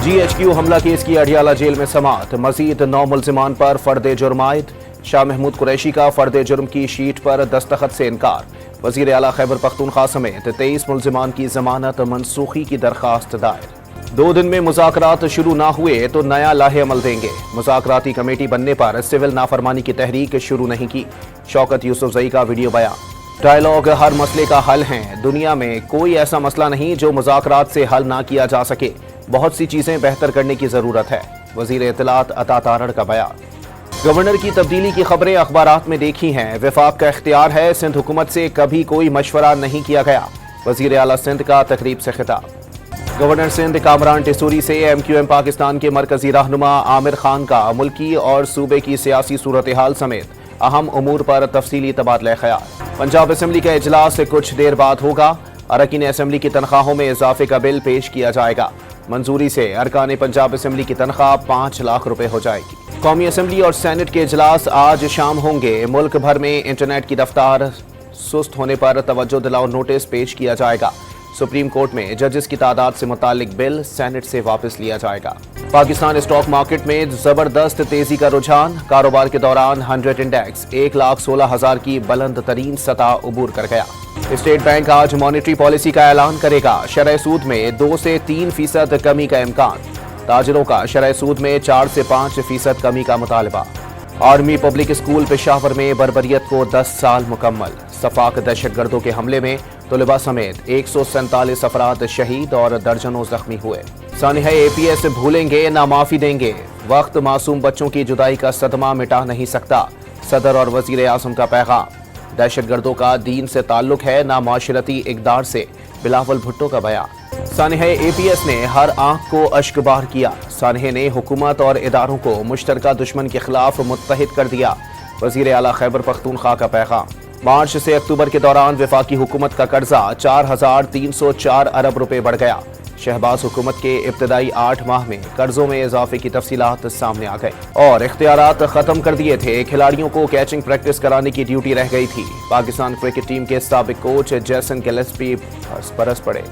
GHQ हमला case की Adiala jail में समाअत, मजीद 9 मुल्जिमान पर फर्द जुर्म आयद। शाह महमूद कुरैशी का फर्द जुर्म की शीट पर दस्तखत से इनकार। वजीर आला खैबर पख्तूनख्वा समेत 23 मुल्जिमान की जमानत मनसूखी की दरखास्त दायर। 2 दिन में मुज़ाकरात शुरू ना हुए तो नया लाहे अमल देंगे। मुज़ाकराती कमेटी बनने पर सिविल नाफरमानी की तहरीक शुरू नहीं की। शौकत यूसुफजई का वीडियो बयान। डायलॉग हर मसले का हल है। दुनिया में कोई ऐसा मसला नहीं जो मुज़ाकरात से हल ना किया जा सके। बहुत सी चीजें बेहतर करने की जरूरत है। वजीर इत्तलात अता तारड़ का बयान। गवर्नर की तब्दीली की खबरें अखबारात में देखी हैं। वफाक का इख्तियार है, सिंध हुकूमत से कभी कोई मशवरा नहीं किया गया। वजीर आला सिंध का तकरीब से खिताब। गवर्नर सिंध कामरान टिसूरी से MQM पाकिस्तान के मरकजी रहनुमा आमिर खान का मुल्की और सूबे की सियासी सूरत हाल समेत अहम उमूर पर तफसीली तबादला ख्याल। पंजाब असम्बली का इजलास कुछ देर बाद होगा। अरकान असम्बली की तनख्वाहों में इजाफे का बिल पेश किया जाएगा। मंजूरी से अरकान पंजाब असम्बली की तनख्वाह 5 लाख रुपए हो जाएगी। कौमी असम्बली और सेनेट के इजलास आज शाम होंगे। मुल्क भर में इंटरनेट की रफ्तार सुस्त होने पर तवज्जो दिलाओ नोटिस पेश किया जाएगा। सुप्रीम कोर्ट में जजेस की तादाद से मुतालिक बिल सेनेट से वापस लिया जाएगा। पाकिस्तान स्टॉक मार्केट में जबरदस्त तेजी का रुझान। कारोबार के दौरान 100 इंडेक्स 1,16,000 की बुलंद तरीन सतह उबूर कर गया। स्टेट बैंक आज मॉनेटरी पॉलिसी का ऐलान करेगा। शरह सूद में 2 से 3% कमी का इम्कान। ताजिरों का शरह सूद में 4 से 5% कमी का मुतालबा। आर्मी पब्लिक स्कूल पेशावर में बर्बरियत को 10 साल मुकम्मल। सफाक दहशतगर्दों के हमले में तलबा समेत 147 अफराद शहीद और दर्जनों जख्मी हुए। सानिहा APS भूलेंगे ना माफी देंगे। वक्त मासूम बच्चों की जुदाई का सदमा मिटा नहीं सकता। सदर और वजीर आज़म का पैगाम। दहशतगर्दों का दीन से ताल्लुक है ना माशरती इक़दार से। बिलावल भुट्टो का बयान। सानिहा APS ने हर आंख को अश्कबार किया। सानिहा ने हुकूमत और इदारों को मुश्तरका दुश्मन के खिलाफ मुत्तहिद कर दिया। वजीर आला खैबर पख्तूनख्वा का पैगाम। मार्च से अक्टूबर के दौरान वफाकी हुकूमत का कर्जा 4,304 अरब रुपए बढ़ गया। शहबाज हुकूमत के इब्तदाई 8 माह में कर्जों में इजाफे की तफसीलात सामने आ गई और इख्तियारात खत्म कर दिए थे। खिलाड़ियों को कैचिंग प्रैक्टिस कराने की ड्यूटी रह गई थी। पाकिस्तान क्रिकेट टीम के साबिक कोच जैसन गिलेस्पी बरस पड़े।